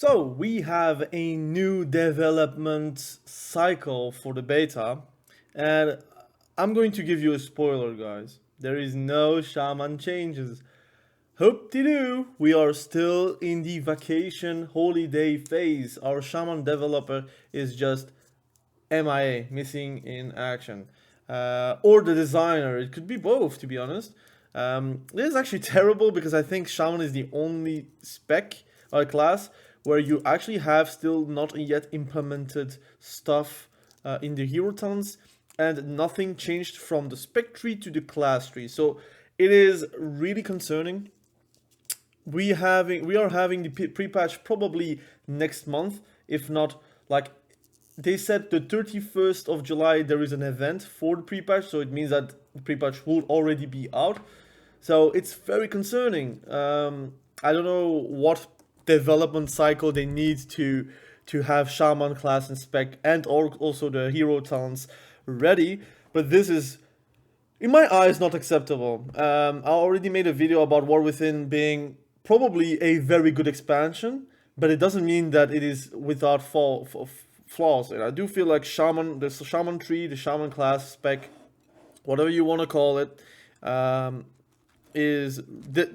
So we have a new development cycle for the beta, and I'm going to give you a spoiler, guys. There is no shaman changes. Hope-de-doo, we are still in the vacation holiday phase. Our shaman developer is just MIA, missing in action. Or the designer, it could be both, to be honest. This is actually terrible because I think shaman is the only spec or class where you actually have still not yet implemented stuff in the hero talents, and nothing changed from the spec tree to the class tree. So it is really concerning. We are having the pre-patch probably next month, if not, like, they said the 31st of July there is an event for the pre-patch, so it means that the pre-patch will already be out. So it's very concerning. I don't know what development cycle they need to have Shaman class and spec and also the hero talents ready, but this is, in my eyes, not acceptable. I already made a video about War Within being probably a very good expansion, but it doesn't mean that it is without flaws. And I do feel like Shaman, the Shaman tree, the Shaman class spec, whatever you want to call it, is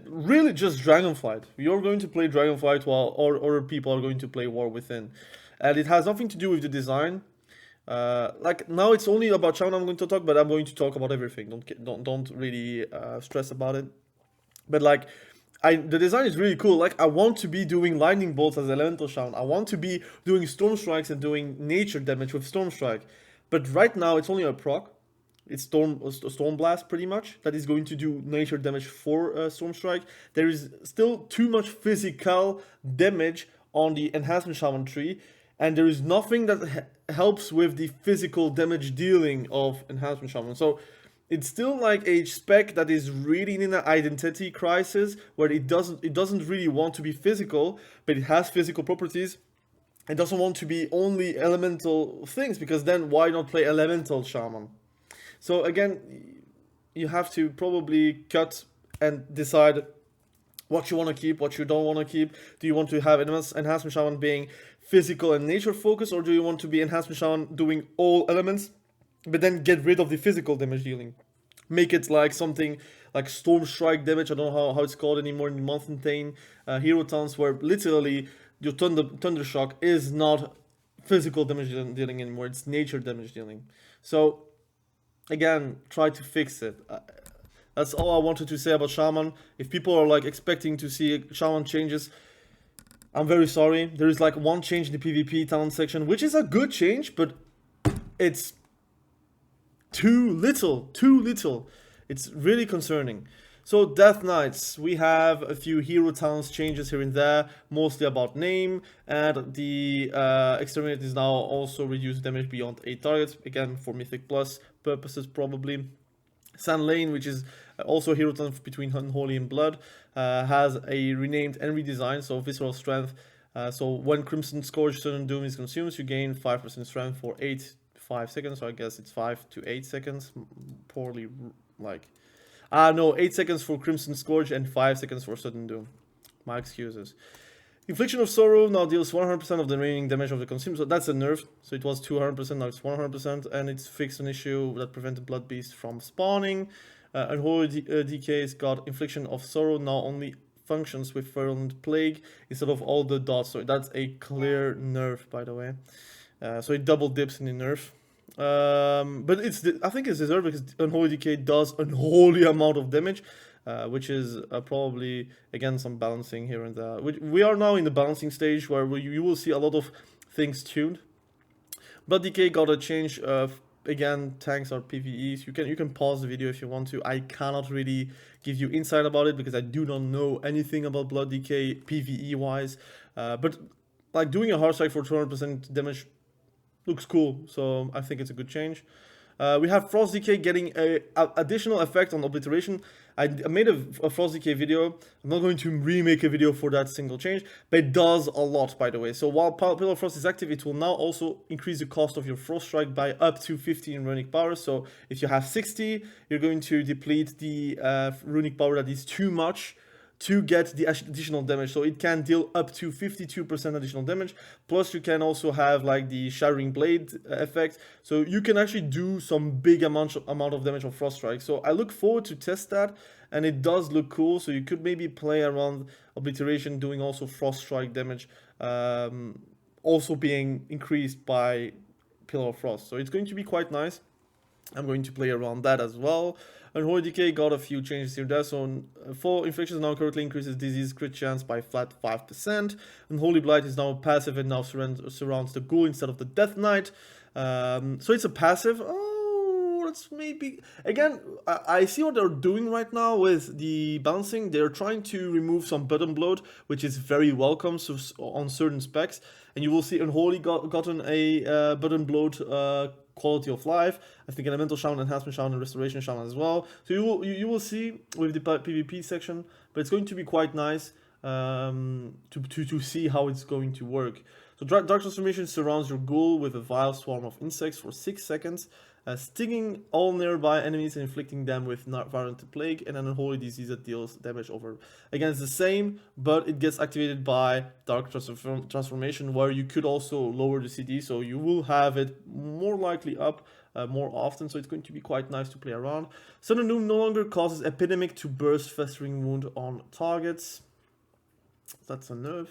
really just Dragonflight. You're going to play Dragonflight while other people are going to play War Within. And it has nothing to do with the design. Like now it's only about Shaman I'm going to talk, but I'm going to talk about everything. Don't really stress about it. But like, the design is really cool. Like, I want to be doing lightning bolts as elemental Shaman. I want to be doing storm strikes and doing nature damage with storm strike. But right now it's only a proc. It's storm blast pretty much that is going to do nature damage for storm strike. There is still too much physical damage on the enhancement shaman tree, and there is nothing that helps with the physical damage dealing of enhancement shaman. So it's still like a spec that is really in an identity crisis where it doesn't really want to be physical, but it has physical properties. It doesn't want to be only elemental things, because then why not play elemental shaman? So again, you have to probably cut and decide what you want to keep, what you don't want to keep. Do you want to have enhancement shaman being physical and nature focused, or do you want to be enhancement shaman doing all elements, but then get rid of the physical damage dealing? Make it like something like storm strike damage. I don't know how it's called anymore in the Mountain hero towns, where literally your thunder shock is not physical damage dealing anymore. It's nature damage dealing. So again, try to fix it. That's all I wanted to say about Shaman. If people are like expecting to see Shaman changes, I'm very sorry. There is like one change in the PvP talent section, which is a good change, but it's too little. It's really concerning. So Death Knights, we have a few hero talents changes here and there, mostly about name, and the Exterminate is now also reduced damage beyond 8 targets, again for Mythic Plus purposes probably. Sand Lane, which is also a hero talent between Unholy and Blood, has a renamed and redesigned, so Visceral Strength. So when Crimson Scourge Sudden Doom is consumed, you gain 5% strength for 5 seconds, so I guess it's 5 to 8 seconds, poorly, like... no, 8 seconds for Crimson Scourge and 5 seconds for Sudden Doom. My excuses. Infliction of Sorrow now deals 100% of the remaining damage of the consumer, so that's a nerf. So it was 200%, now it's 100%, and it's fixed an issue that prevented Blood Beast from spawning. Unholy DK's got Infliction of Sorrow, now only functions with Virulent Plague instead of all the dots, so that's a clear nerf, by the way. So it double dips in the nerf. But I think it's deserved, because Unholy Decay does unholy amount of damage, which is probably, again, some balancing here and there. We are now in the balancing stage where you will see a lot of things tuned. Blood Decay got a change. Again, tanks are PvEs. You can pause the video if you want to. I cannot really give you insight about it because I do not know anything about Blood Decay PvE wise. But like doing a hard strike for 200% damage looks cool, so I think it's a good change. We have Frost Decay getting a additional effect on Obliteration. I made a Frost Decay video. I'm not going to remake a video for that single change, but it does a lot, by the way. So while Pillar of Frost is active, it will now also increase the cost of your Frost Strike by up to 15 runic power. So if you have 60, you're going to deplete the runic power that is too much to get the additional damage. So it can deal up to 52% additional damage. Plus you can also have like the Shattering Blade effect. So you can actually do some big amount of damage of Frost Strike. So I look forward to test that, and it does look cool. So you could maybe play around Obliteration, doing also Frost Strike damage, also being increased by Pillar of Frost. So it's going to be quite nice. I'm going to play around that as well. Unholy Decay got a few changes here. So for inflictions now currently increases disease crit chance by flat 5%. Unholy Blight is now passive and now surrounds the ghoul instead of the Death Knight. So it's a passive. Oh, that's maybe... Again, I see what they're doing right now with the balancing. They're trying to remove some button bloat, which is very welcome on certain specs. And you will see Unholy gotten a button bloat quality of life. I think Elemental Shaman, Enhancement Shaman, and Restoration Shaman as well. So you will see with the PvP section, but it's going to be quite nice to see how it's going to work. So Dark Transformation surrounds your ghoul with a vile swarm of insects for 6 seconds, stinging all nearby enemies and inflicting them with Virulent Plague, and an Unholy Disease that deals damage over. Again, it's the same, but it gets activated by Dark Transformation, where you could also lower the CD, so you will have it more likely up more often, so it's going to be quite nice to play around. Sudden Doom no longer causes Epidemic to burst Festering Wound on targets. That's a nerf.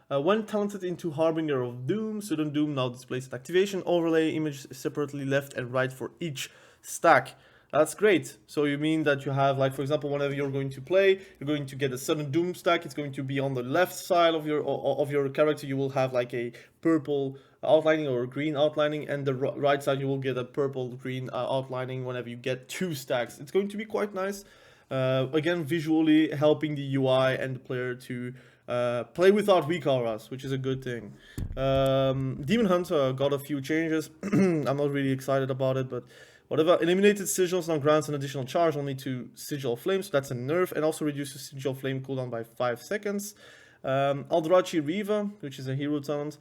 When talented into Harbinger of Doom, Sudden Doom now displays an activation overlay image separately left and right for each stack. That's great. So you mean that you have, like, for example, whenever you're going to play, you're going to get a Sudden Doom stack. It's going to be on the left side of your character. You will have like a purple outlining or green outlining, and the right side you will get a purple green outlining whenever you get 2 stacks. It's going to be quite nice. Again, visually helping the UI and the player to play without weak auras, which is a good thing. Demon Hunter got a few changes. I'm not really excited about it, but whatever. Eliminated sigils now grants an additional charge only to Sigil Flame, so that's a nerf, and also reduces Sigil Flame cooldown by 5 seconds. Aldrachi Reaver, which is a hero talent.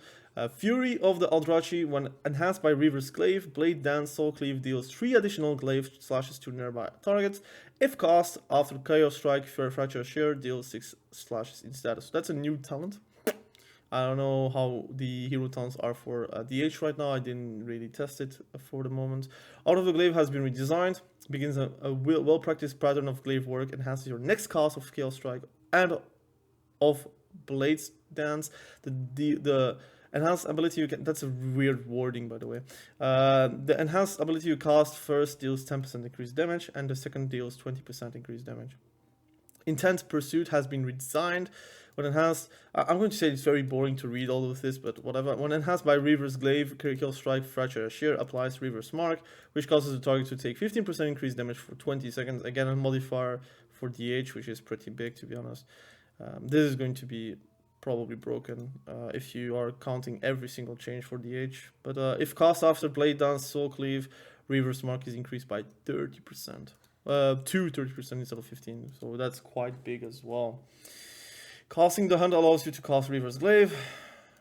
Fury of the Aldrachi, when enhanced by Reaver's Glaive, Blade Dance Soul Cleave deals 3 additional glaive slashes to nearby targets. If cast after Chaos Strike, Fracture Shear deals 6 slashes instead. So that's a new talent. I don't know how the hero talents are for DH right now. I didn't really test it for the moment. Out of the Glaive has been redesigned. Begins a well-practiced pattern of glaive work. Enhances your next cast of Chaos Strike and of Blades Dance. The enhanced ability you can... That's a weird wording, by the way. The enhanced ability you cast first deals 10% increased damage, and the second deals 20% increased damage. Intense Pursuit has been redesigned. When enhanced... I'm going to say it's very boring to read all of this, but whatever. When enhanced by Reaver's Glaive, Critical Strike, Fracture, Shear applies Reaver's Mark, which causes the target to take 15% increased damage for 20 seconds. Again, a modifier for DH, which is pretty big, to be honest. This is going to be probably broken if you are counting every single change for DH. But if cast after Blade Dance, Soul Cleave, Reaver's Mark is increased by 30%. To 30% instead of 15%, so that's quite big as well. Casting the Hunt allows you to cast Reaver's Glaive.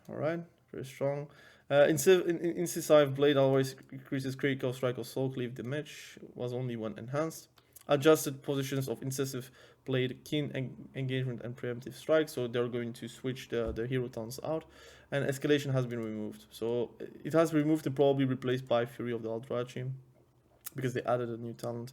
Alright, very strong. Incisive Blade always increases Critical Strike or Soul Cleave damage, was only when enhanced. Adjusted positions of Incisive Blade, Keen Engagement, and Preemptive Strike, so they're going to switch the hero talents out. And Escalation has been removed, so it has removed and probably replaced by Fury of the Aldrachi, because they added a new talent.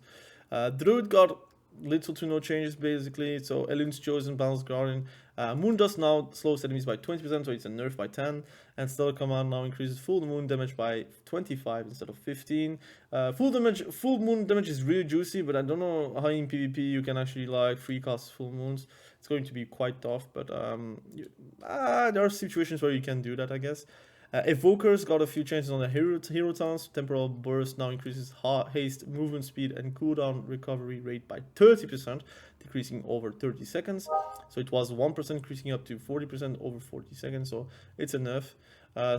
Druid got little to no changes basically, so Elim's Chosen, Balanced Guardian. Moondust now slows enemies by 20%, so it's a nerf by 10. And Stellar Command now increases full moon damage by 25 instead of 15. Full moon damage is really juicy, but I don't know how in PvP you can actually like free cast full moons. It's going to be quite tough, but there are situations where you can do that, I guess. Evokers got a few changes on the hero talents. Temporal Burst now increases haste, movement speed, and cooldown recovery rate by 30%, decreasing over 30 seconds. So it was 1% increasing up to 40% over 40 seconds, so it's a nerf.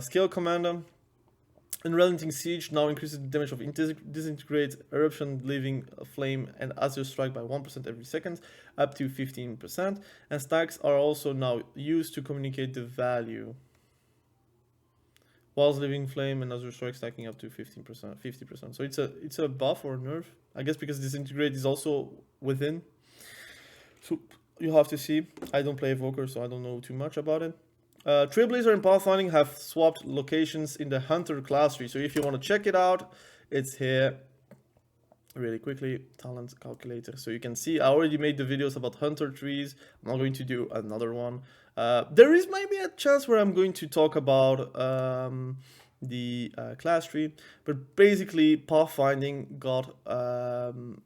Scale Commander. Unrelenting Siege now increases the damage of Disintegrate, Eruption, Living Flame, and Azure Strike by 1% every second, up to 15%. And stacks are also now used to communicate the value. Whilst Living Flame and Azure Strike stacking up to 50%. So it's a buff or a nerf, I guess, because Disintegrate is also within. So you have to see. I don't play Evoker, so I don't know too much about it. Trailblazer and Pathfinding have swapped locations in the Hunter class tree. So if you want to check it out, it's here. Really quickly, talent calculator. So you can see I already made the videos about Hunter trees. I'm not going to do another one. There is maybe a chance where I'm going to talk about the class tree, but basically Pathfinding got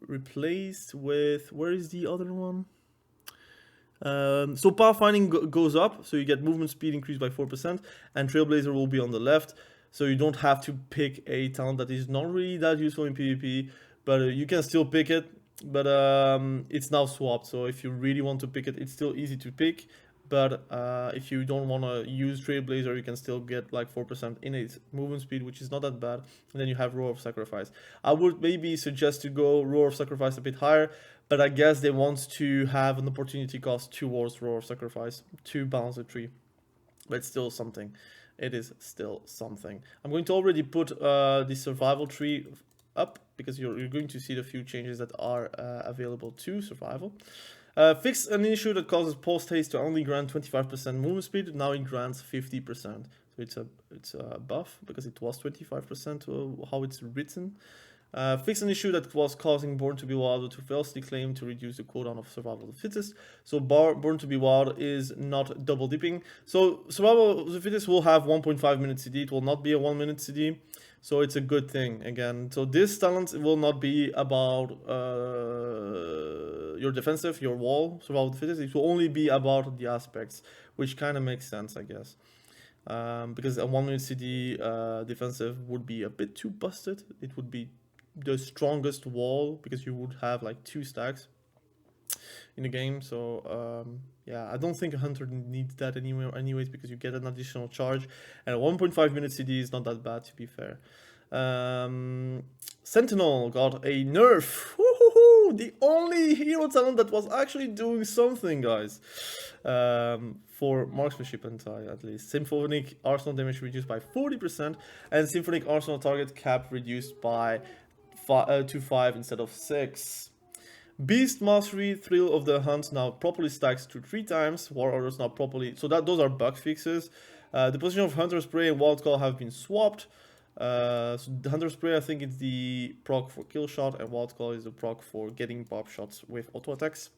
replaced with, where is the other one? So Pathfinding goes up, so you get movement speed increased by 4%, and Trailblazer will be on the left, so you don't have to pick a talent that is not really that useful in PvP, but you can still pick it, but it's now swapped, so if you really want to pick it, it's still easy to pick, but if you don't want to use Trailblazer, you can still get like 4% innate movement speed, which is not that bad, and then you have Roar of Sacrifice. I would maybe suggest to go Roar of Sacrifice a bit higher, but I guess they want to have an opportunity cost towards Roar of Sacrifice to balance the tree. But it's still something. It is still something. I'm going to already put the survival tree up, because you're going to see the few changes that are available to survival. Fix an issue that causes post haste to only grant 25% movement speed. Now it grants 50%. So it's a buff, because it was 25% how it's written. Fix an issue that was causing Born to be Wild to falsely claim to reduce the cooldown of Survival of the Fittest. So Born to be Wild is not double dipping. So Survival of the Fittest will have 1.5 minute CD. It will not be a 1 minute CD. So it's a good thing again. So this talent will not be about your defensive, your wall, Survival of the Fittest. It will only be about the aspects, which kind of makes sense, I guess. Because a 1 minute CD defensive would be a bit too busted. It would be the strongest wall, because you would have like 2 stacks in the game. So yeah, I don't think a Hunter needs that anywhere anyways, because you get an additional charge, and a 1.5 minute CD is not that bad, to be fair. Sentinel got a nerf. Woo-hoo-hoo! The only hero talent that was actually doing something, guys. For marksmanship at least. Symphonic arsenal damage reduced by 40%, and Symphonic arsenal target cap reduced by to 5 instead of 6. Beast Mastery, Thrill of the Hunt now properly stacks to 3 times. War Orders now properly, so those are bug fixes. The position of Hunter Spray and Wotlk have been swapped. So the Hunter Spray, I think it's the proc for kill shot, and Wotlk is the proc for getting pop shots with auto attacks.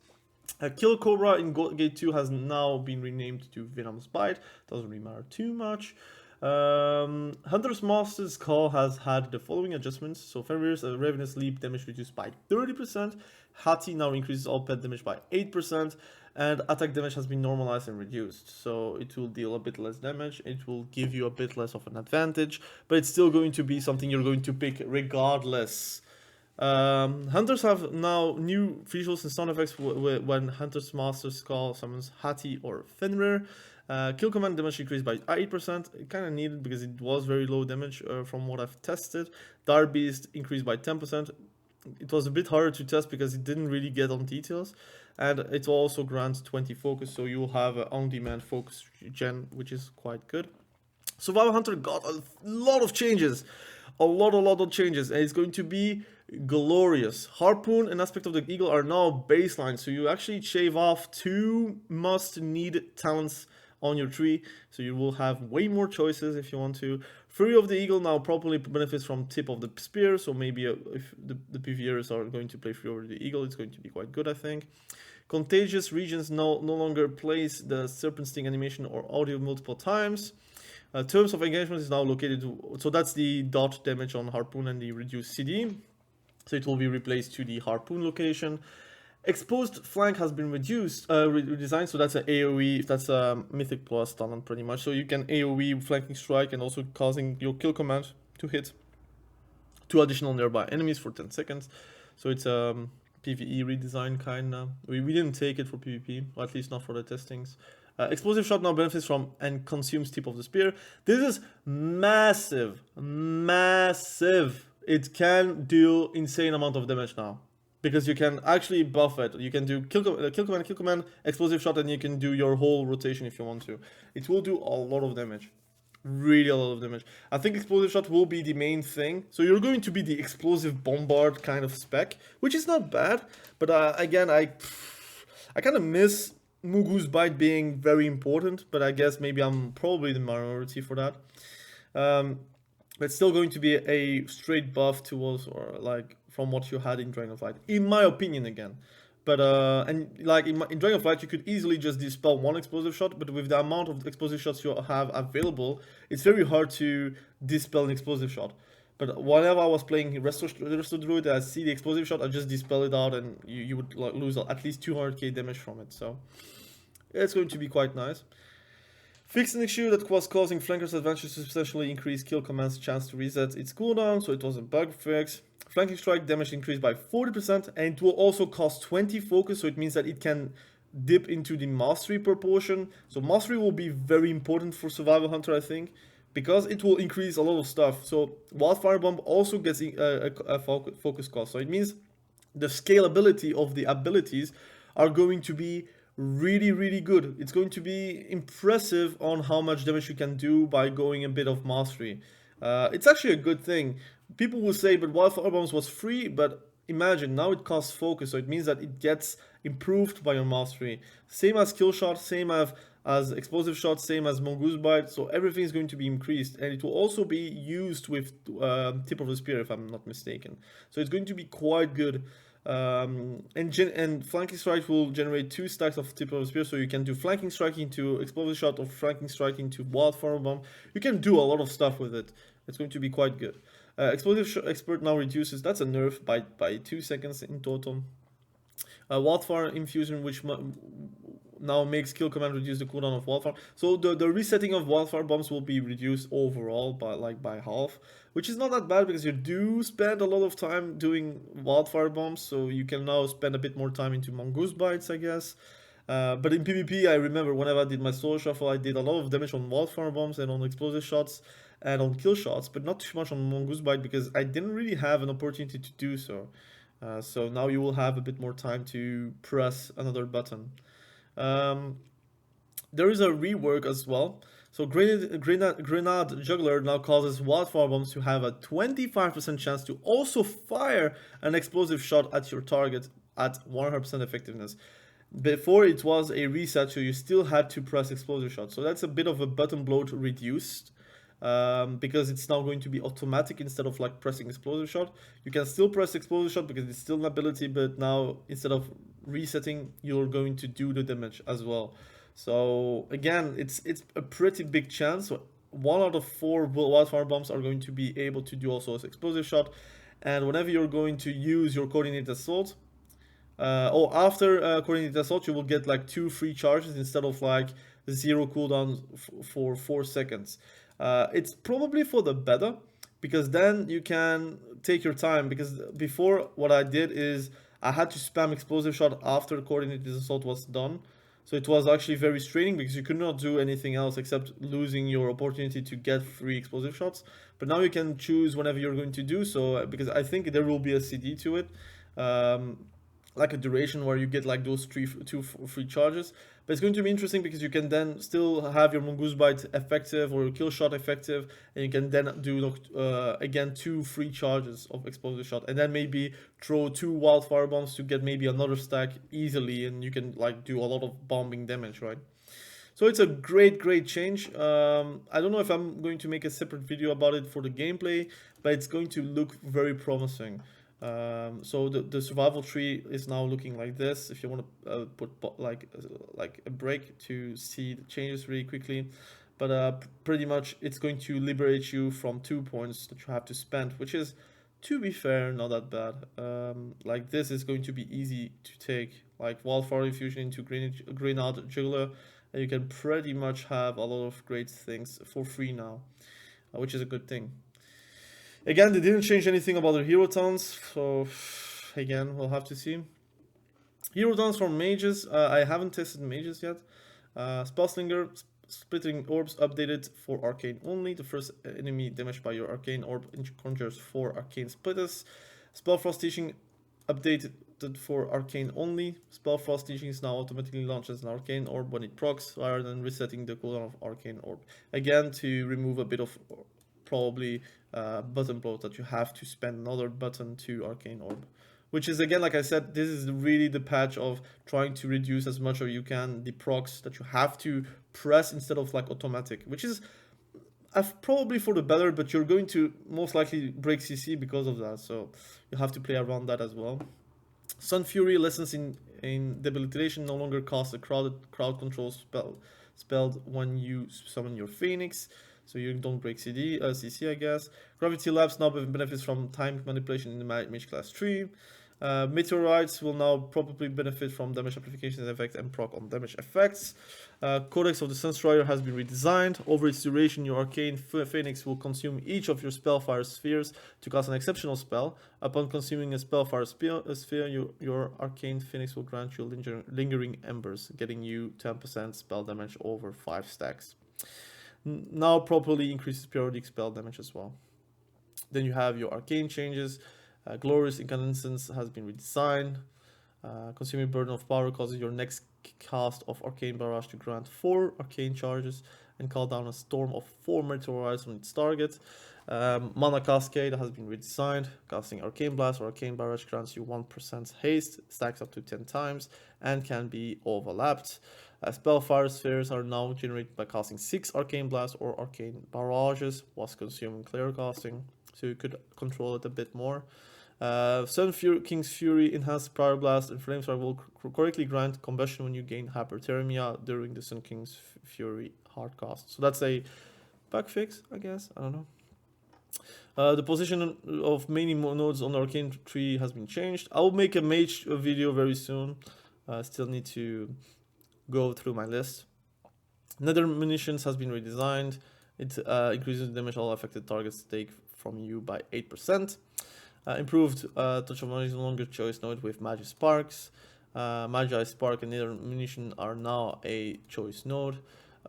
Kill Cobra in Gate 2 has now been renamed to Venom's Bite. Doesn't really matter too much. Hunter's Master's Call has had the following adjustments. So Fenrir's Ravenous Leap damage reduced by 30%. Hati now increases all pet damage by 8%. And attack damage has been normalized and reduced. So it will deal a bit less damage. It will give you a bit less of an advantage. But it's still going to be something you're going to pick regardless. Hunters have now new visuals and sound effects when Hunter's Master's Call summons Hati or Fenrir. Kill command damage increased by 8%, it kind of needed because it was very low damage from what I've tested. Dire Beast increased by 10%. It was a bit harder to test because it didn't really get on details. And it also grants 20 focus, so you'll have an on-demand focus gen, which is quite good. Survival Hunter got a lot of changes. A lot of changes, and it's going to be glorious. Harpoon and Aspect of the Eagle are now baseline, so you actually shave off 2 must-need talents on your tree, so you will have way more choices if you want to. Fury of the Eagle now properly benefits from Tip of the Spear, so maybe if the PvEers are going to play Fury of the Eagle, it's going to be quite good, I think. Contagious Regions no longer plays the Serpent Sting animation or audio multiple times. Terms of Engagement is now located, so that's the dot damage on Harpoon and the reduced CD, so it will be replaced to the Harpoon location. Exposed Flank has been redesigned, so that's an AoE, that's a Mythic Plus talent pretty much, so you can AoE Flanking Strike and also causing your kill command to hit 2 additional nearby enemies for 10 seconds, so it's a PvE redesign kinda. We didn't take it for PvP, or at least not for the testings. Explosive Shot now benefits from and consumes Tip of the Spear. This is massive. It can do insane amount of damage now, because you can actually buff it. You can do kill command, explosive shot, and you can do your whole rotation if you want to. It will do a lot of damage. Really a lot of damage. I think explosive shot will be the main thing. So you're going to be the explosive bombard kind of spec, which is not bad. But again, I kind of miss Mugu's Bite being very important, but I guess maybe I'm probably the minority for that. It's still going to be a straight buff towards, or like from what you had in Dragonflight, in my opinion again. But and like in Dragonflight, you could easily just dispel one explosive shot, but with the amount of explosive shots you have available, it's very hard to dispel an explosive shot. But whenever I was playing resto druid, I see the explosive shot, I just dispel it out, and you would like, lose at least 200k damage from it. So it's going to be quite nice. Fixed an issue that was causing flankers' advantage to substantially increase kill command's chance to reset its cooldown, so it was a bug fix. Flanking strike damage increased by 40%, and it will also cost 20 focus, so it means that it can dip into the mastery proportion. So mastery will be very important for Survival Hunter, I think, because it will increase a lot of stuff. So Wildfire Bomb also gets a focus cost, so it means the scalability of the abilities are going to be really good. It's going to be impressive on how much damage you can do by going a bit of mastery. It's actually a good thing. People will say, but Wildfire Bombs was free, but imagine, now it costs focus, so it means that it gets improved by your mastery. Same as kill shot, same as explosive shot, same as Mongoose Bite, so everything is going to be increased, and it will also be used with Tip of the Spear, if I'm not mistaken. So it's going to be quite good. And flanking strike will generate 2 stacks of Tip of the Spear, so you can do flanking strike into explosive shot or flanking strike into Wildfire Bomb. You can do a lot of stuff with it. It's going to be quite good. Explosive expert now reduces, that's a nerf by 2 seconds in total. Wildfire infusion, which now makes kill command reduce the cooldown of wildfire. So the resetting of wildfire bombs will be reduced overall by half, which is not that bad because you do spend a lot of time doing wildfire bombs, so you can now spend a bit more time into mongoose bites, I guess. But in PvP, I remember whenever I did my solo shuffle, I did a lot of damage on wildfire bombs and on explosive shots and on kill shots, but not too much on mongoose bite because I didn't really have an opportunity to do so. So now you will have a bit more time to press another button. There is a rework as well. So Grenade Juggler now causes wildfire bombs to have a 25% chance to also fire an explosive shot at your target at 100% effectiveness. Before it was a reset, so you still had to press explosive shot. So that's a bit of a button bloat reduced. Because it's now going to be automatic instead of like pressing explosive shot. You can still press explosive shot because it's still an ability, but now instead of resetting, you're going to do the damage as well. So again, it's a pretty big chance. So 1 out of 4 wildfire bombs are going to be able to do also as explosive shot, and whenever you're going to use your coordinated assault, or after coordinated assault, you will get like 2 free charges instead of like 0 cooldown for 4 seconds. It's probably for the better, because then you can take your time, because before what I did is I had to spam explosive shot after coordinated assault was done. So it was actually very straining because you could not do anything else except losing your opportunity to get free explosive shots. But now you can choose whenever you're going to do so, because I think there will be a CD to it. Like a duration where you get like those 2 free charges. But it's going to be interesting because you can then still have your mongoose bite effective or your kill shot effective, and you can then do again 2 free charges of explosive shot, and then maybe throw 2 wildfire bombs to get maybe another stack easily, and you can like do a lot of bombing damage, right? So it's a great change. I don't know if I'm going to make a separate video about it for the gameplay, but it's going to look very promising. So the survival tree is now looking like this. If you want to put like a break to see the changes really quickly, but pretty much it's going to liberate you from 2 points that you have to spend, which is, to be fair, not that bad. Like this is going to be easy to take, like wildfire infusion into grenade juggler, and you can pretty much have a lot of great things for free now, which is a good thing. Again, they didn't change anything about their hero towns, so again, we'll have to see. Hero towns from mages, I haven't tested mages yet. Spellslinger, splitting orbs updated for arcane only. The first enemy damaged by your arcane orb conjures 4 arcane splitters. Spellfrost teaching updated for arcane only. Spellfrost teaching is now automatically launched as an arcane orb when it procs, rather than resetting the cooldown of arcane orb. Again, to remove a bit of probably button bloat that you have to spend another button to arcane orb, which is, again, like I said, this is really the patch of trying to reduce as much as you can the procs that you have to press instead of like automatic, which is probably for the better, but you're going to most likely break CC because of that, so you have to play around that as well. Sun Fury lessons in debilitation no longer cost a crowd control spelled when you summon your Phoenix, so you don't break CC, I guess. Gravity Labs now benefits from time manipulation in the mage class 3. Meteorites will now probably benefit from damage amplification effect and proc on damage effects. Codex of the Sunstrider has been redesigned. Over its duration, your arcane phoenix will consume each of your spellfire spheres to cast an exceptional spell. Upon consuming a spellfire sphere, your arcane phoenix will grant you lingering embers, getting you 10% spell damage over 5 stacks. Now properly increases periodic spell damage as well. Then you have your arcane changes. Glorious Incandescence has been redesigned. Consuming Burden of Power causes your next cast of Arcane Barrage to grant 4 arcane charges and call down a storm of 4 meteorites on its target. Mana Cascade has been redesigned. Casting Arcane Blast or Arcane Barrage grants you 1% haste, stacks up to 10 times, and can be overlapped. Spellfire spheres are now generated by casting 6 Arcane Blasts or Arcane Barrages whilst consuming Clear Casting, so you could control it a bit more. King's Fury enhanced Prior Blast and Flamesfire will correctly grant combustion when you gain hyperthermia during the Sun King's Fury hardcast. So that's a bug fix, I guess. I don't know. The position of many nodes on the Arcane tree has been changed. I will make a mage video very soon. Still need to go through my list. Nether Munitions has been redesigned. It increases the damage all affected targets take from you by 8%. Improved Touch of Money is no longer choice node with Magi Sparks. Magi Spark and Nether Munition are now a choice node.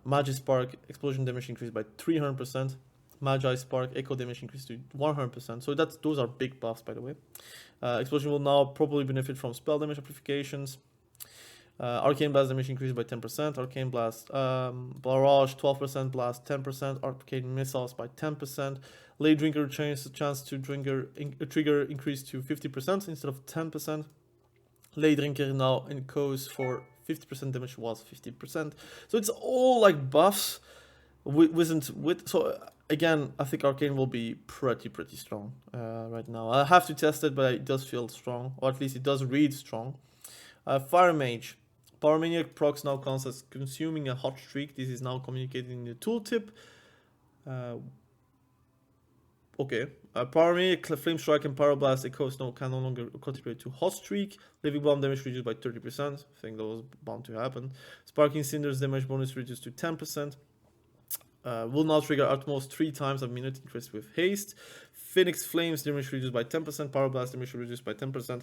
Magi Spark explosion damage increased by 300%. Magi Spark echo damage increased to 100%. So those are big buffs, by the way. Explosion will now probably benefit from spell damage amplifications. Arcane Blast damage increased by 10%. Arcane Blast Barrage 12%. Blast 10%. Arcane Missiles by 10%. Lay Drinker chance to trigger increased to 50% instead of 10%. Lay Drinker now encodes for 50% damage was 50%. So it's all like buffs so again, I think Arcane will be pretty strong right now. I have to test it, but it does feel strong, or at least it does read strong. Fire Mage. Pyromaniac procs now counts as consuming a hot streak. This is now communicated in the tooltip. Okay. Pyromaniac, Flame Strike, and Pyroblast echoes can no longer contribute to hot streak. Living Bomb damage reduced by 30%. I think that was bound to happen. Sparking Cinders damage bonus reduced to 10%. Will now trigger at most 3 times a minute, increased with haste. Phoenix Flames damage reduced by 10%. Pyroblast damage reduced by 10%.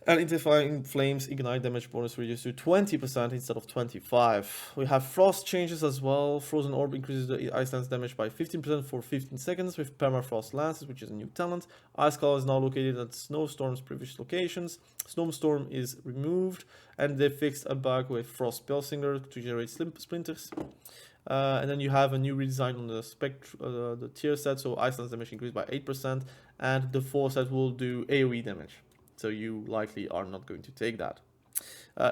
And Intensifying Flames Ignite damage bonus reduced to 20% instead of 25%. We have Frost changes as well. Frozen Orb increases the Ice Lance damage by 15% for 15 seconds with Permafrost Lances, which is a new talent. Ice Claw is now located at Snowstorm's previous locations. Snowstorm is removed, and they fixed a bug with Frost Spellsinger to generate splinters. And then you have a new redesign on the the tier set, so Ice Lance damage increased by 8%, and the 4 set will do AoE damage. So you likely are not going to take that,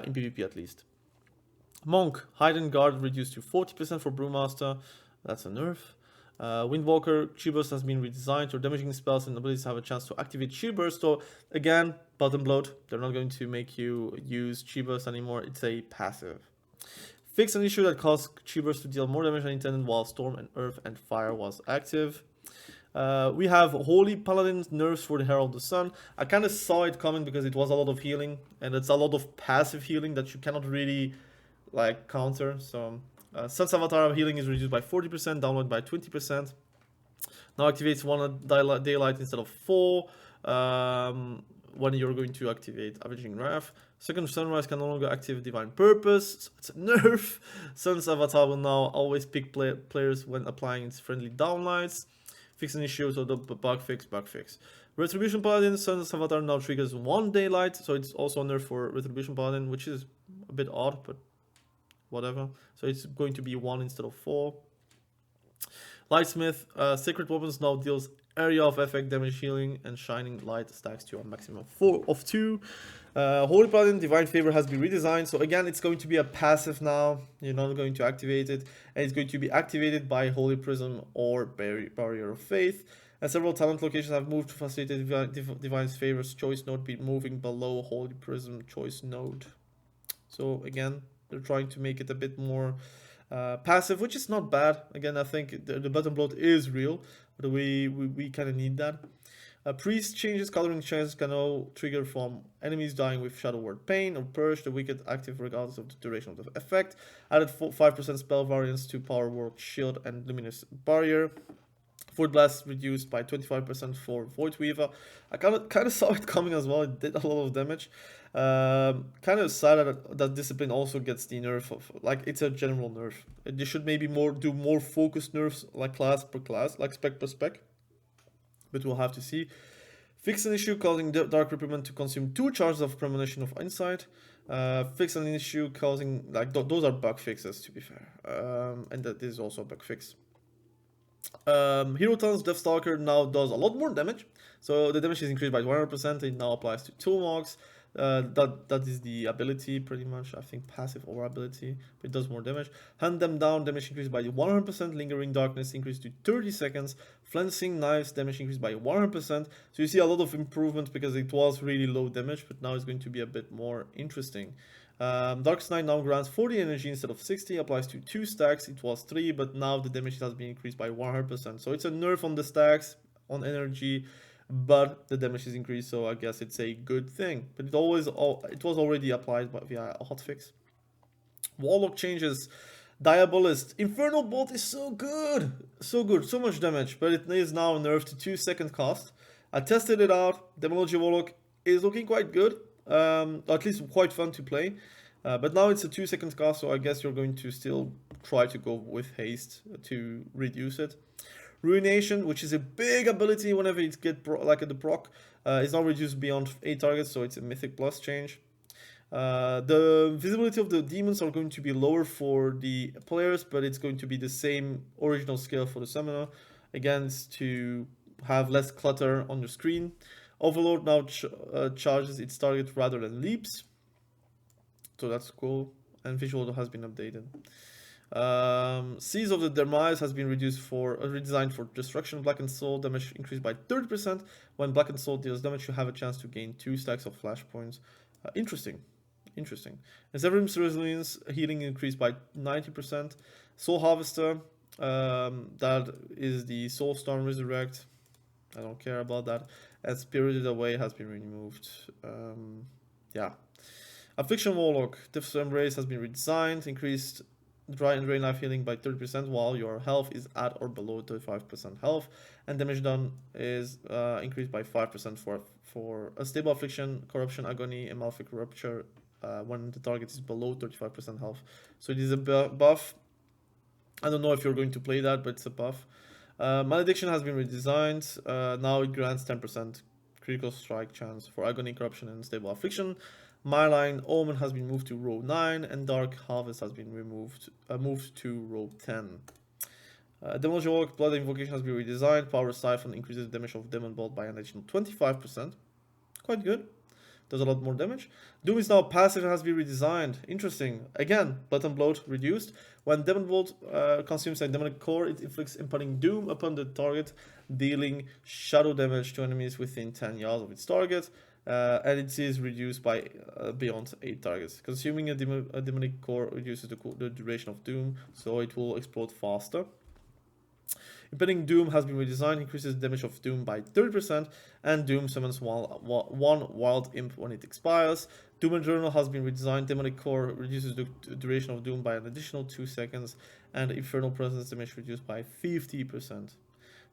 in PvP at least. Monk, Hidden Guard reduced to 40% for Brewmaster, that's a nerf. Windwalker, Chi Burst has been redesigned. Your damaging spells and abilities have a chance to activate Chi Burst. So again, bottom bloat, they're not going to make you use Chi Burst anymore, it's a passive. Fix an issue that caused Chi Burst to deal more damage than intended while Storm and Earth and Fire was active. We have Holy Paladin nerfs for the Herald of the Sun. I kind of saw it coming because it was a lot of healing, and it's a lot of passive healing that you cannot really like counter. So Sun's Avatar healing is reduced by 40%, download by 20%. Now activates 1 daylight instead of 4 when you're going to activate Avenging Wrath. Second Sunrise can no longer activate Divine Purpose, so it's a nerf. Sun's Avatar will now always pick players when applying its friendly downlights. Fix an issue, so the bug fix. Retribution Paladin, Sun's Avatar now triggers 1 daylight, so it's also a nerf for Retribution Paladin, which is a bit odd, but whatever. So it's going to be 1 instead of 4. Lightsmith, Sacred Weapons now deals Area of effect, damage healing, and shining light stacks to a maximum of 4 of 2. Holy Paladin, Divine Favor has been redesigned. So again, it's going to be a passive now. You're not going to activate it. And it's going to be activated by Holy Prism or Barrier of Faith. And several talent locations have moved to facilitate Divine Favor's choice node be moving below Holy Prism choice node. So again, they're trying to make it a bit more passive, which is not bad. Again, I think the button bloat is real, but we kind of need that. Priest changes, coloring changes can now trigger from enemies dying with Shadow Word Pain or Purge the Wicked active regardless of the duration of the effect. Added 5% spell variance to Power Work Shield and Luminous Barrier. Void Blast reduced by 25% for Voidweaver. I kind of saw it coming as well. It did a lot of damage. Kind of sad that Discipline also gets the nerf of, like, it's a general nerf. They should maybe do more focused nerfs, like class per class, like spec per spec. But we'll have to see. Fix an issue causing Dark Reprimand to consume 2 charges of Premonition of Insight. Fix an issue causing, like, those are bug fixes, to be fair. And that is also a bug fix. Hero Talent's Deathstalker now does a lot more damage. So the damage is increased by 100%. It now applies to toolbox. That is the ability, pretty much. I think passive or ability, but it does more damage. Hunt them down, damage increased by 100%. Lingering Darkness increased to 30 seconds. Flensing Knives, damage increased by 100%. So you see a lot of improvement because it was really low damage, but now it's going to be a bit more interesting. Darkest Night now grants 40 energy instead of 60, applies to 2 stacks. It was 3, but now the damage has been increased by 100%. So it's a nerf on the stacks, on energy, but the damage is increased, so I guess it's a good thing. But it was already applied via a hotfix. Warlock changes. Diabolist. Infernal Bolt is so good, so much damage, but it is now nerfed to 2-second cast. I tested it out. Demonology Warlock is looking quite good, at least quite fun to play. But now it's a 2-second cast, so I guess you're going to still try to go with haste to reduce it. Ruination, which is a big ability whenever it gets like at the proc, is now reduced beyond 8 targets, so it's a mythic plus change. The visibility of the demons are going to be lower for the players, but it's going to be the same original scale for the summoner. Again, it's to have less clutter on your screen. Overload now charges its target rather than leaps, so that's cool. And visual has been updated. Seas of the Demise has been redesigned for destruction. Blackened Soul damage increased by 30%. When Blackened Soul deals damage, you have a chance to gain 2 stacks of flash points. Interesting. And Severim's Resilience healing increased by 90%. Soul Harvester, that is the Soulstorm Resurrect. I don't care about that. And Spirited Away has been removed. Yeah. Affliction Warlock, Death's Embrace has been redesigned, increased dry and drain life healing by 30% while your health is at or below 35% health, and damage done is increased by 5% for a stable affliction, corruption, agony, and malefic rupture when the target is below 35% health. So it is a buff. I don't know if you're going to play that, but it's a buff. Malediction has been redesigned. Now it grants 10% critical strike chance for agony, corruption, and stable affliction. Myline Omen has been moved to row 9, and Dark Harvest has been moved to row 10. Demonology Warlock Blood Invocation has been redesigned. Power Siphon increases the damage of Demon Bolt by an additional 25%. Quite good. Does a lot more damage. Doom is now passive and has been redesigned. Interesting. Again, Blood and Bloat reduced. When Demon Bolt consumes a demonic core, it inflicts impending doom upon the target, dealing shadow damage to enemies within 10 yards of its target. And it is reduced by beyond 8 targets. Consuming a demonic core reduces the duration of doom, so it will explode faster. Impending Doom has been redesigned, increases the damage of Doom by 30%, and Doom summons one Wild Imp when it expires. Doom and Journal has been redesigned, Demonic Core reduces the duration of Doom by an additional 2 seconds, and Infernal Presence damage reduced by 50%.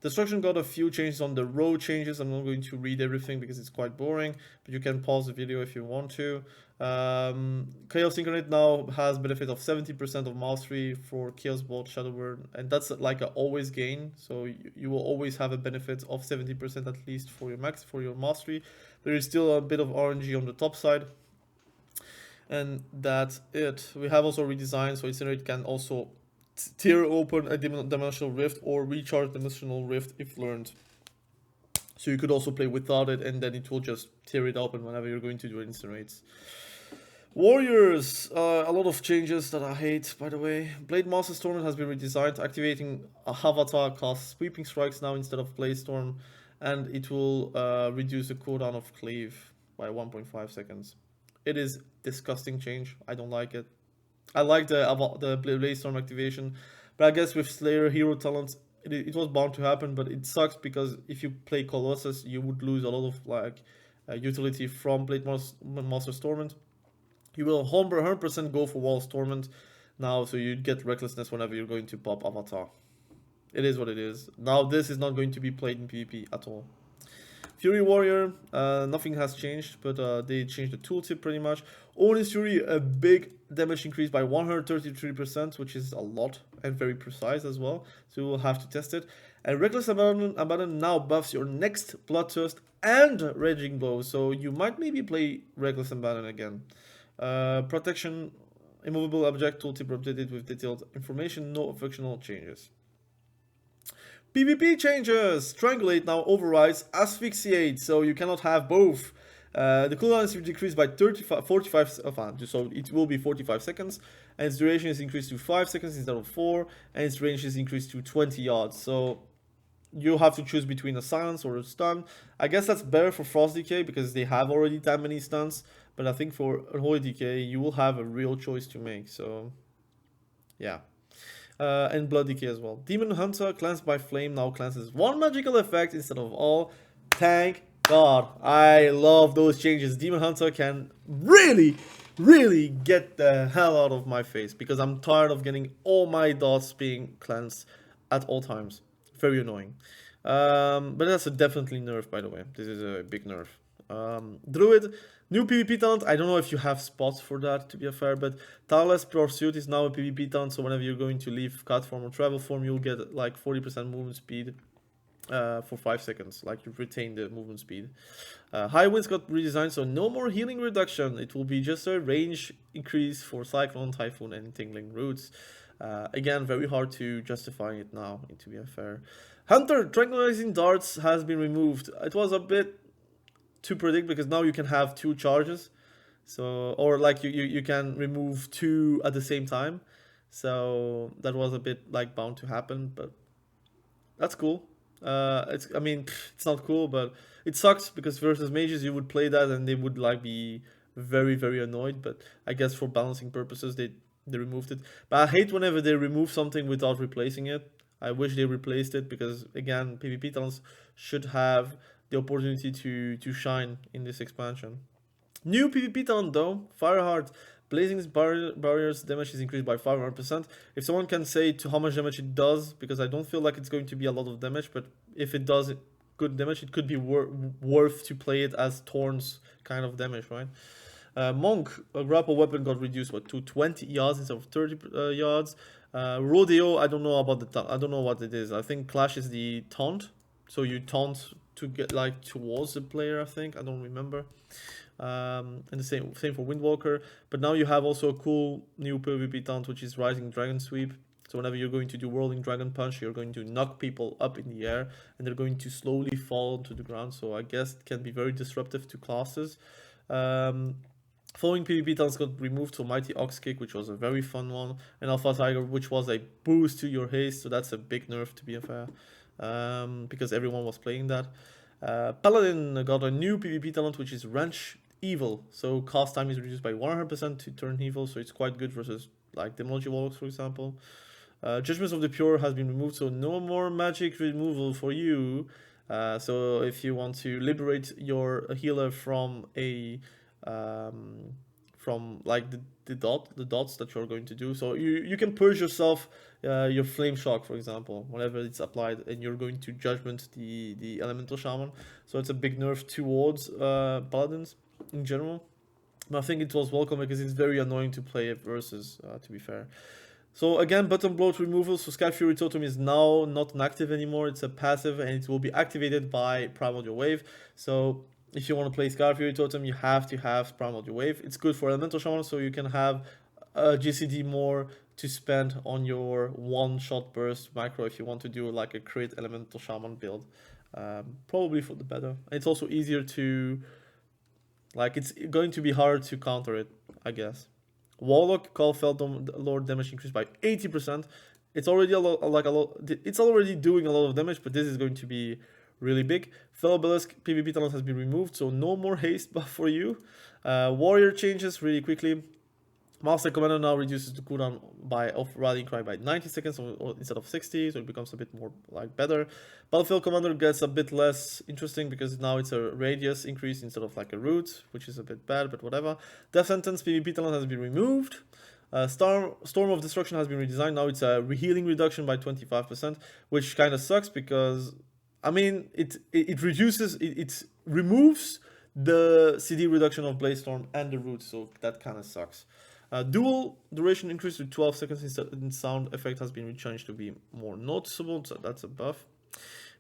Destruction got a few changes on the row changes. I'm not going to read everything because it's quite boring, but you can pause the video if you want to. Chaos Incarnate now has benefit of 70% of mastery for Chaos Bolt Shadowburn, and that's like a always gain, so you will always have a benefit of 70% at least for your mastery. There is still a bit of RNG on the top side, and that's it. We have also redesigned, so Incinerate can also tear open a dimensional rift or recharge dimensional rift if learned. So you could also play without it, and then it will just tear it open whenever you're going to do incinerates. Warriors, a lot of changes that I hate, by the way. Blade Master Storm has been redesigned, activating a avatar costs sweeping strikes now instead of Blade Storm, and it will reduce the cooldown of Cleave by 1.5 seconds. It is disgusting change. I don't like it. I like the Blade Storm activation, but I guess with Slayer hero talents, it was bound to happen. But it sucks because if you play Colossus, you would lose a lot of like utility from Blade Master Torment. You will 100% go for Wall Torment now, so you get Recklessness whenever you're going to pop Avatar. It is what it is. Now this is not going to be played in PvP at all. Fury Warrior, nothing has changed, but they changed the tooltip pretty much. Onis Fury, a big damage increase by 133%, which is a lot and very precise as well. So we'll have to test it. And Reckless Abandon now buffs your next Bloodthirst and Raging Blow, so you might maybe play Reckless Abandon again. Protection, immovable object tooltip updated with detailed information, no fictional changes. PvP changes! Strangulate now overrides Asphyxiate, so you cannot have both. The cooldown is decreased by 45, so it will be 45 seconds, and its duration is increased to 5 seconds instead of 4, and its range is increased to 20 yards. So you have to choose between a silence or a stun. I guess that's better for Frost Decay because they have already that many stuns, but I think for Unholy Decay you will have a real choice to make. So yeah. And Blood Decay as well. Demon Hunter, Cleansed by Flame, now cleanses one magical effect instead of all. Thank God. I love those changes. Demon Hunter can really get the hell out of my face because I'm tired of getting all my dots being cleansed at all times. Very annoying. But that's a definitely nerf, by the way. This is a big nerf. Druid, new PvP talent. I don't know if you have spots for that, to be fair, but Tireless Pursuit is now a PvP talent, so whenever you're going to leave cat form or travel form, you'll get like 40% movement speed for 5 seconds, like you retain the movement speed. High Winds got redesigned, so no more healing reduction. It will be just a range increase for Cyclone, Typhoon, and Tingling Roots. Again, very hard to justify it now, to be fair. Hunter, Tranquilizing Darts has been removed. It was a bit to predict because now you can have 2 charges, so or like you can remove 2 at the same time, so that was a bit like bound to happen, but that's cool. I mean it's not cool, but it sucks because versus mages you would play that and they would like be very annoyed, but I guess for balancing purposes they removed it. But I hate whenever they remove something without replacing it. I wish they replaced it because again PvP talents should have the opportunity to shine in this expansion. New PvP talent though, Fireheart. Blazing barriers damage is increased by 500%. If someone can say to how much damage it does, because I don't feel like it's going to be a lot of damage, but if it does good damage, it could be worth to play it as Thorns kind of damage, right? Monk, a grapple weapon got reduced to 20 yards instead of 30 yards. Rodeo, I don't know about I don't know what it is. I think Clash is the taunt, so you taunt to get like towards the player. I think I don't remember. And the same for Windwalker. But now you have also a cool new PvP taunt, which is Rising Dragon Sweep. So whenever you're going to do Whirling Dragon Punch, you're going to knock people up in the air, and they're going to slowly fall to the ground. So I guess it can be very disruptive to classes. Following PvP talents got removed, so Mighty Ox Kick, which was a very fun one, and Alpha Tiger, which was a boost to your haste, so that's a big nerf to be fair, because everyone was playing that. Paladin got a new PvP talent, which is Wrench Evil, so cast time is reduced by 100% to turn evil, so it's quite good versus like Demonology Warlocks, for example. Judgments of the Pure has been removed, so no more magic removal for you. So if you want to liberate your healer from a from like the dots that you're going to do, so you can purge yourself your flame shock, for example, whenever it's applied, and you're going to judgment the elemental shaman. So it's a big nerf towards paladins in general, but I think it was welcome because it's very annoying to play it versus, to be fair. So again, button bloat removal, so Sky Fury Totem is now not an active anymore, it's a passive, and it will be activated by Primordial Wave. So if you want to play Sky Fury Totem, you have to have Primordial Wave. It's good for Elemental Shaman, so you can have GCD more to spend on your one-shot burst macro if you want to do like a crit elemental shaman build. Probably for the better. It's also easier to, like, it's going to be hard to counter it, I guess. Warlock, Call Felt Lord damage increased by 80%. It's already it's already doing a lot of damage, but this is going to be really big. Fellow Obelisk PvP talent has been removed, so no more haste buff for you. Warrior changes really quickly. Master Commander now reduces the cooldown of Rallying Cry by 90 seconds instead of 60, so it becomes a bit more like better. Battlefield Commander gets a bit less interesting because now it's a radius increase instead of like a root, which is a bit bad, but whatever. Death Sentence PvP talent has been removed. Storm of Destruction has been redesigned. Now it's a healing reduction by 25%, which kind of sucks because, I mean, it removes the CD reduction of Blaze Storm and the root, so that kind of sucks. Dual duration increased to 12 seconds instead, and sound effect has been changed to be more noticeable, so that's a buff.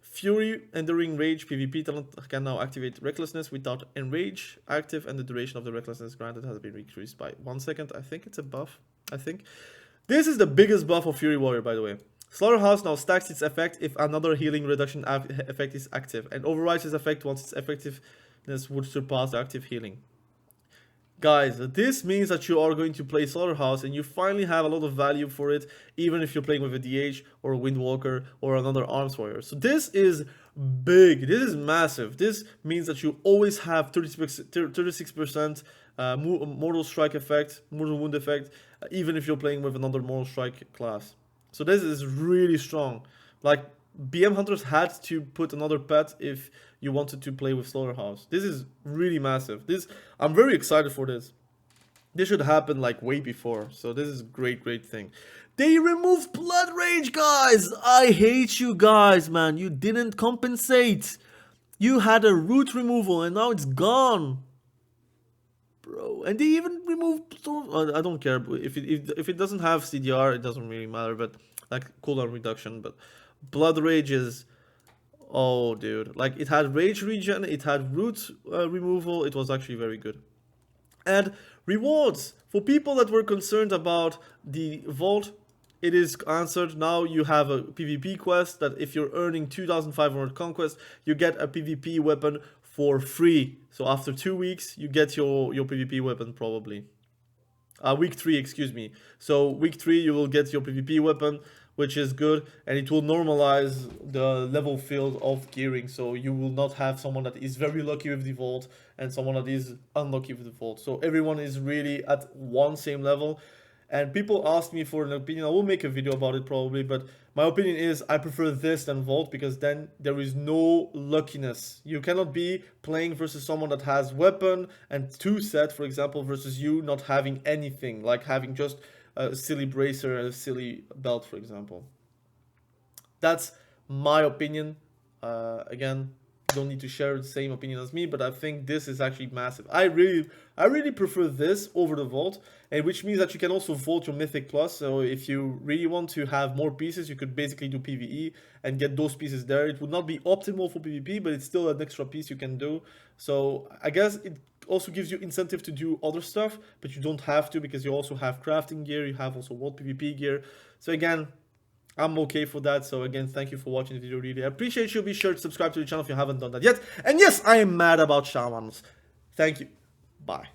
Fury Enduring Rage PvP talent can now activate Recklessness without Enrage active, and the duration of the Recklessness granted has been increased by 1 second. I think it's a buff. I think this is the biggest buff of Fury Warrior, by the way. Slaughterhouse now stacks its effect if another healing reduction effect is active, and overrides its effect once its effectiveness would surpass the active healing. Guys, this means that you are going to play Slaughterhouse and you finally have a lot of value for it, even if you're playing with a DH or a Windwalker or another Arms Warrior. So this is big, this is massive. This means that you always have 36% Mortal Strike effect, Mortal Wound effect, even if you're playing with another Mortal Strike class. So this is really strong. Like, BM Hunters had to put another pet if you wanted to play with Slaughterhouse. This is really massive. I'm very excited for this. This should happen like way before. So this is a great thing. They removed Blood Rage, guys. I hate you guys, man. You didn't compensate. You had a root removal and now it's gone. Bro, and they even removed, I don't care. If it doesn't have CDR, it doesn't really matter, but like cooldown reduction, but Blood Rage is, oh dude, like it had rage regen, it had root removal, it was actually very good. And rewards for people that were concerned about the vault, it is answered. Now you have a PvP quest that if you're earning 2,500 conquest, you get a PvP weapon for free. So after 2 weeks, you get your PvP weapon probably. Week 3, excuse me. So week 3, you will get your PvP weapon, which is good, and it will normalize the level field of gearing, so you will not have someone that is very lucky with the vault and someone that is unlucky with the vault. So everyone is really at one same level, and people ask me for an opinion. I will make a video about it probably, but my opinion is I prefer this than vault because then there is no luckiness. You cannot be playing versus someone that has weapon and 2 set, for example, versus you not having anything, like having just a silly bracer and a silly belt, for example. That's my opinion. Again, you don't need to share the same opinion as me, but I think this is actually massive. I really prefer this over the vault, and which means that you can also vault your Mythic Plus. So if you really want to have more pieces, you could basically do PvE and get those pieces there. It would not be optimal for PvP, but it's still an extra piece you can do. So I guess it also gives you incentive to do other stuff, but you don't have to because you also have crafting gear, you have also Wotlk PvP gear. So again, I'm okay for that. So again, thank you for watching the video. Really, I appreciate you. Be sure to subscribe to the channel if you haven't done that yet. And yes, I am mad about shamans. Thank you. Bye.